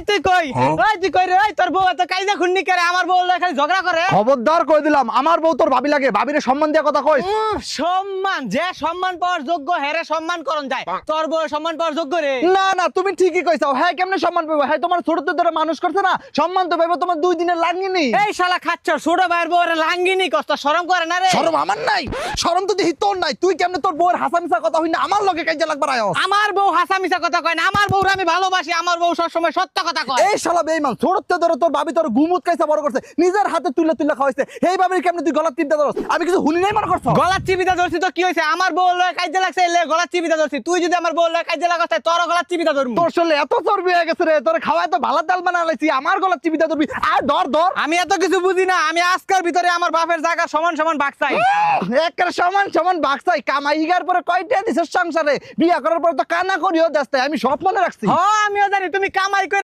তুই কই রে তোর বউ এত কাইদা খুন্নি করে আমার বউ খালি ঝগড়া করে খবরদার কই দিলাম আমার বউ তোর ভাবি লাগে ভাবিরে সম্মান দিয়া কথা কইস সম্মান যে সম্মান পাওয়ার যোগ্য হেরে সম্মান করন যায় তোর বউ সম্মান পাওয়ার যোগ্য রে না না তুমি ঠিকই কইছাও হ্যাঁ কেমনে সম্মান পাবো হ্যাঁ তোমার ছোট ধরে মানুষ করছে না সম্মান তো পাবো তোমার 2 দিনের লাগিনি এই শালা খাচ্ছর ছোট ভাইয়ের বউরে লাঙ্গিনি কষ্ট শরম করে না রে শরম আমার নাই শরম তো দেখি তোর নাই তুই কেমনে তোর বউয়ের হাসামিসা কথা হই না আমার লগে কাজে লাগবার আয়স আমার বউ হাসামিসা কথা কয় না আমার বউরে আমি ভালোবাসি আমার বউ সব সময় সত্য কথা কয় এই শালা বেঈমান ছোট ধরে তোর ভাবি তোর গুমুত খাইছে বড় করছে নিজের হাতে তুলে তুলে খাওয়াইছে এই ভাবির কেমনে তুই গলার টিপটা ধরছ আমি কিছু হুনি নাই মনে করছ গলার চিবিটা ধরছি তো কি হইছে আমার বউ লয় কাজে লাগছে এলে গলার চিবিটা ধরছি তুই যদি আমার বউ লয় কাজে লাগাস তোর গলার চিবিটা ধরমু তোর শরীরে এত চর্বি হয়ে গেছে রে তোর খাওয়ায় তো ভালো ডাল বানা লাইছি আমার গলার টিপটা ধরবি আর ধর ধর আমি এত কিছু বুঝি না আমি আজকের ভিতরে আমার বাপের জায়গা সমান সমান ভাগ চাই একের সমান সমান বাক্সাই কামাই হিগার পরে কয়টা দিছিস সংসারে বিয়া করার পর তো কানা করিও দেস্তাই আমি সব মনে রাখছি হ আমিও জানি তুমি কামাই করে